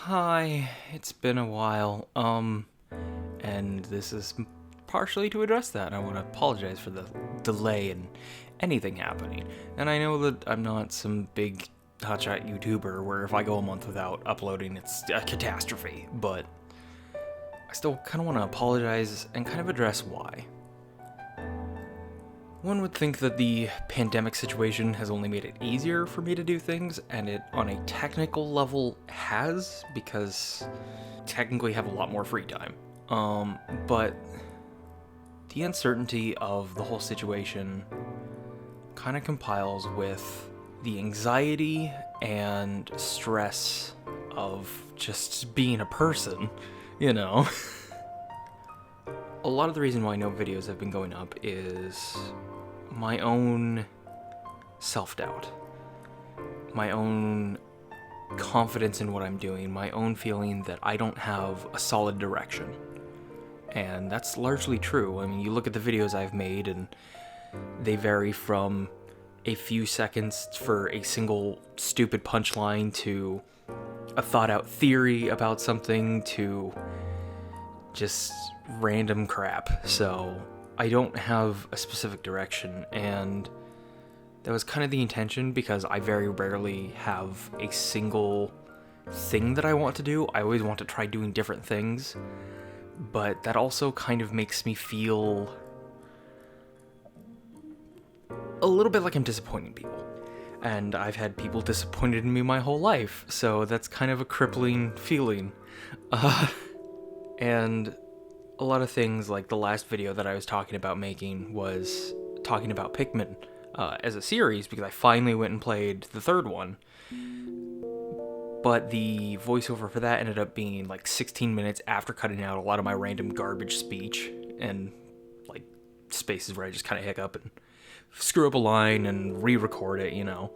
Hi, it's been a while, and this is partially to address that. I want to apologize for the delay in anything happening. And I know that I'm not some big hotshot YouTuber where if I go a month without uploading, it's a catastrophe, but I still kind of want to apologize and kind of address why. One would think that the pandemic situation has only made it easier for me to do things, and it, on a technical level, has, because technically have a lot more free time. But the uncertainty of the whole situation kind of compiles with the anxiety and stress of just being a person, you know? A lot of the reason why no videos have been going up is my own self-doubt, my own confidence in what I'm doing, my own feeling that I don't have a solid direction. And that's largely true. I mean, you look at the videos I've made and they vary from a few seconds for a single stupid punchline to a thought-out theory about something to just random crap. So I don't have a specific direction, and that was kind of the intention because I very rarely have a single thing that I want to do. I always want to try doing different things, but that also kind of makes me feel a little bit like I'm disappointing people. And I've had people disappointed in me my whole life, so that's kind of a crippling feeling. And a lot of things, like the last video that I was talking about making was talking about Pikmin as a series, because I finally went and played the third one. But the voiceover for that ended up being like 16 minutes after cutting out a lot of my random garbage speech and like spaces where I just kind of hiccup and screw up a line and re-record it, you know.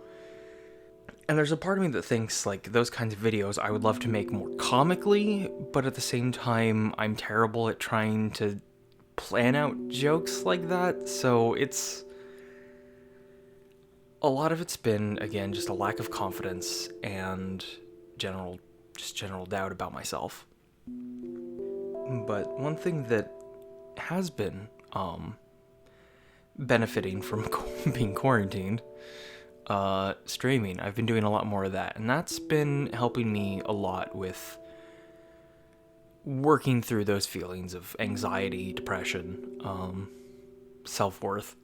And there's a part of me that thinks, like, those kinds of videos I would love to make more comically, but at the same time, I'm terrible at trying to plan out jokes like that, so it's... A lot of it's been, again, just a lack of confidence and general doubt about myself. But one thing that has been, benefiting from being quarantined, streaming. I've been doing a lot more of that, and that's been helping me a lot with working through those feelings of anxiety, depression, self-worth.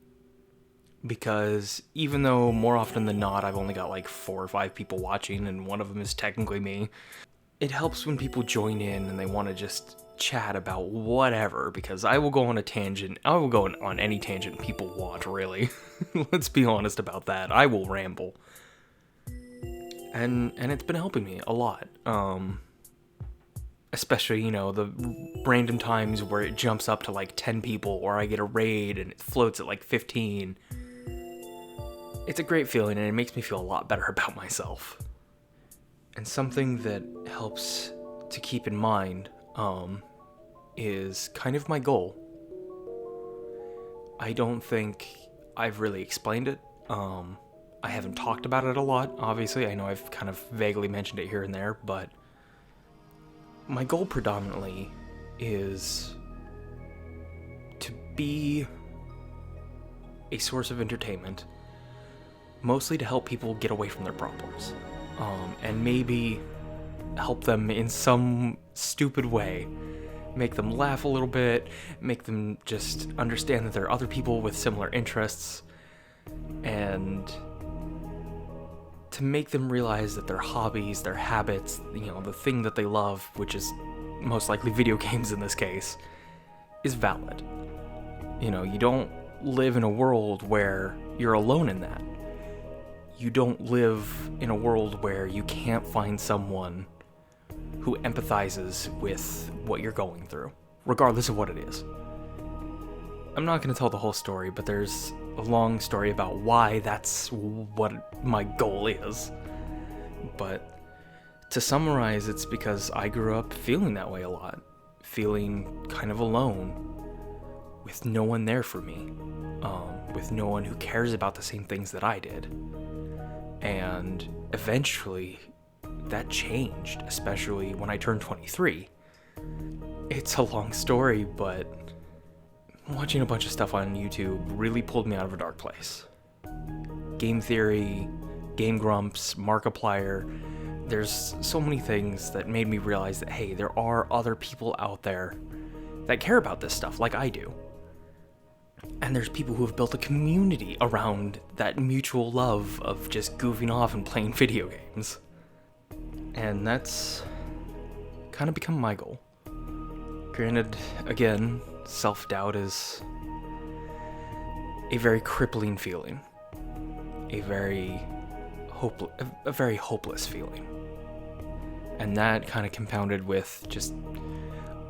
Because even though more often than not I've only got like 4 or 5 people watching and one of them is technically me, it helps when people join in and they want to just chat about whatever, because I will go on a tangent. I will go on any tangent people want, really. Let's be honest about that. I will ramble. And it's been helping me a lot. Especially, you know, the random times where it jumps up to like 10 people, or I get a raid and it floats at like 15. It's a great feeling, and it makes me feel a lot better about myself. And something that helps to keep in mind is kind of my goal. I don't think I've really explained it. I haven't talked about it a lot, obviously. I know I've kind of vaguely mentioned it here and there, but my goal predominantly is to be a source of entertainment, mostly to help people get away from their problems, and maybe help them in some stupid way, make them laugh a little bit, make them just understand that there are other people with similar interests, and to make them realize that their hobbies, their habits, you know, the thing that they love, which is most likely video games in this case, is valid. You know, you don't live in a world where you're alone in that. You don't live in a world where you can't find someone who empathizes with what you're going through, regardless of what it is. I'm not going to tell the whole story, but there's a long story about why that's what my goal is. But to summarize, it's because I grew up feeling that way a lot, feeling kind of alone, with no one there for me, with no one who cares about the same things that I did. And eventually, that changed, especially when I turned 23. It's a long story, but watching a bunch of stuff on YouTube really pulled me out of a dark place. Game theory, Game Grumps, Markiplier, there's so many things that made me realize that, hey, there are other people out there that care about this stuff like I do. And there's people who have built a community around that mutual love of just goofing off and playing video games. And that's kind of become my goal. Granted, again, self-doubt is a very crippling feeling. A very hopeless feeling. And that kind of compounded with just,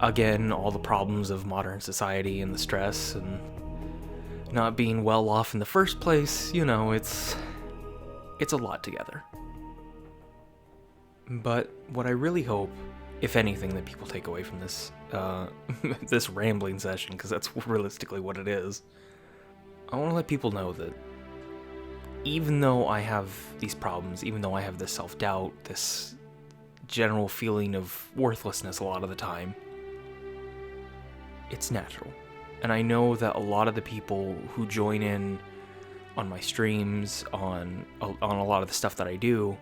again, all the problems of modern society and the stress and not being well off in the first place. You know, it's a lot together. But what I really hope, if anything, that people take away from this this rambling session, because that's realistically what it is, I want to let people know that even though I have these problems, even though I have this self-doubt, this general feeling of worthlessness a lot of the time, it's natural. And I know that a lot of the people who join in on my streams, on a lot of the stuff that I do,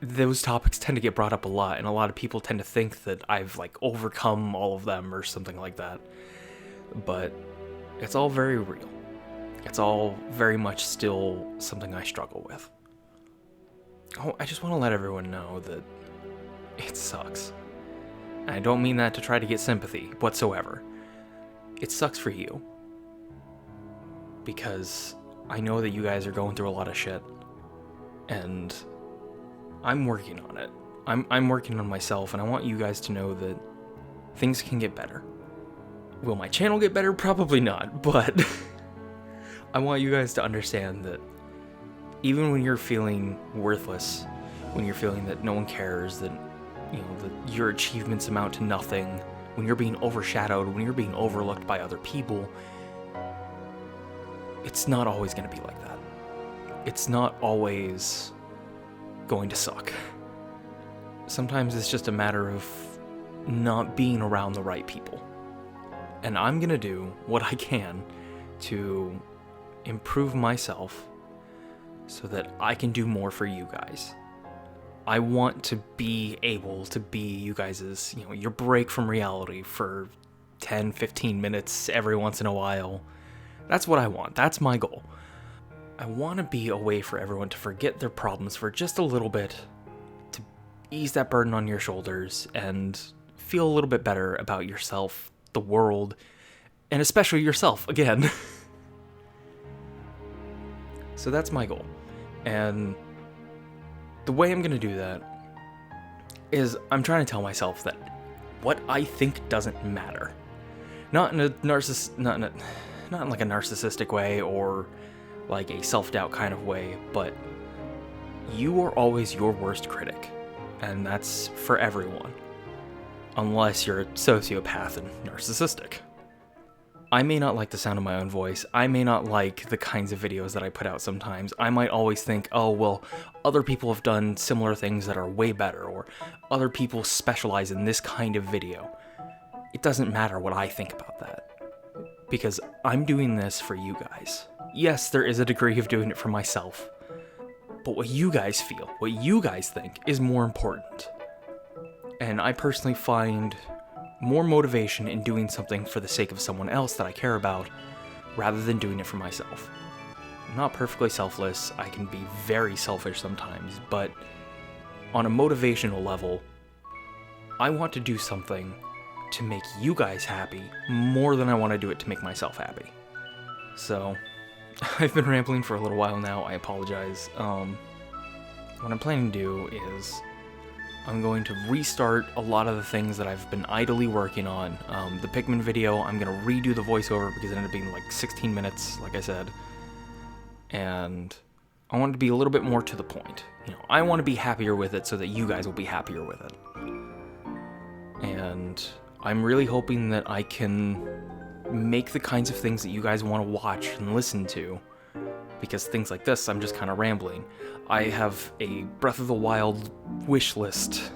those topics tend to get brought up a lot, and a lot of people tend to think that I've like overcome all of them or something like that. But it's all very real. It's all very much still something I struggle with. Oh, I just want to let everyone know that it sucks. And I don't mean that to try to get sympathy whatsoever. It sucks for you. Because I know that you guys are going through a lot of shit. And I'm working on it. I'm working on myself, and I want you guys to know that things can get better. Will my channel get better? Probably not, but I want you guys to understand that even when you're feeling worthless, when you're feeling that no one cares, that, you know, that your achievements amount to nothing, when you're being overshadowed, when you're being overlooked by other people, it's not always going to be like that. It's not always going to suck. Sometimes it's just a matter of not being around the right people. And I'm going to do what I can to improve myself so that I can do more for you guys. I want to be able to be you guys' your break from reality for 10, 15 minutes every once in a while. That's what I want. That's my goal. I want to be a way for everyone to forget their problems for just a little bit, to ease that burden on your shoulders and feel a little bit better about yourself, the world, and especially yourself, again. So that's my goal. And the way I'm going to do that is I'm trying to tell myself that what I think doesn't matter. Not in a not in like a narcissistic way or like a self-doubt kind of way, but you are always your worst critic. And that's for everyone. Unless you're a sociopath and narcissistic. I may not like the sound of my own voice. I may not like the kinds of videos that I put out sometimes. I might always think, oh, well, other people have done similar things that are way better, or other people specialize in this kind of video. It doesn't matter what I think about that. Because I'm doing this for you guys. Yes, there is a degree of doing it for myself. But what you guys feel, what you guys think, is more important. And I personally find more motivation in doing something for the sake of someone else that I care about, rather than doing it for myself. I'm not perfectly selfless, I can be very selfish sometimes, but on a motivational level, I want to do something to make you guys happy more than I want to do it to make myself happy. So, I've been rambling for a little while now, I apologize. What I'm planning to do is I'm going to restart a lot of the things that I've been idly working on. The Pikmin video, I'm going to redo the voiceover because it ended up being like 16 minutes, like I said. And I want it to be a little bit more to the point. I want to be happier with it so that you guys will be happier with it. And I'm really hoping that I can make the kinds of things that you guys want to watch and listen to because things like this, I'm just kind of rambling. I have a Breath of the Wild wish list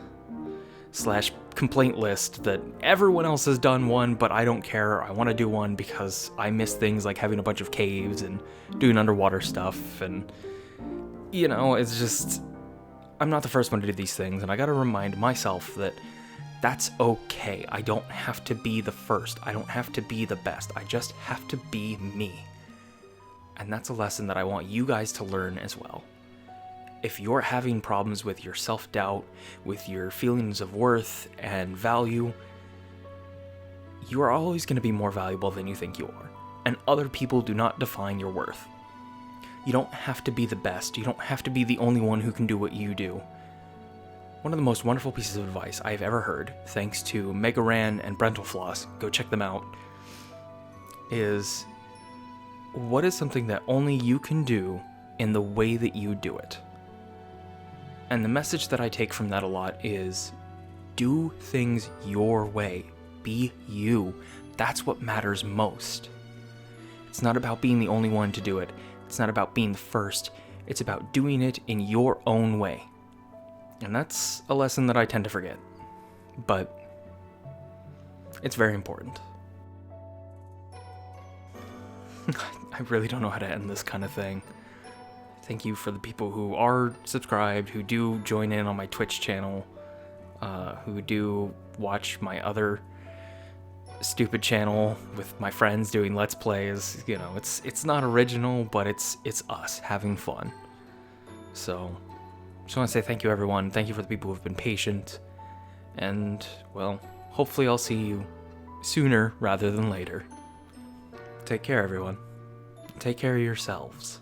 / complaint list that everyone else has done one, but I don't care. I want to do one because I miss things like having a bunch of caves and doing underwater stuff, and it's just, I'm not the first one to do these things, and I gotta remind myself that that's okay. I don't have to be the first. I don't have to be the best. I just have to be me. And that's a lesson that I want you guys to learn as well. If you're having problems with your self-doubt, with your feelings of worth and value, you are always going to be more valuable than you think you are. And other people do not define your worth. You don't have to be the best. You don't have to be the only one who can do what you do. One of the most wonderful pieces of advice I've ever heard, thanks to Megaran and Brentalfloss, go check them out, is, what is something that only you can do in the way that you do it? And the message that I take from that a lot is, do things your way. Be you. That's what matters most. It's not about being the only one to do it. It's not about being the first. It's about doing it in your own way. And that's a lesson that I tend to forget. But it's very important. I really don't know how to end this kind of thing. Thank you for the people who are subscribed, who do join in on my Twitch channel, who do watch my other stupid channel with my friends doing Let's Plays. It's not original, but it's us having fun. So, just want to say thank you, everyone. Thank you for the people who have been patient. And, well, hopefully I'll see you sooner rather than later. Take care, everyone. Take care of yourselves.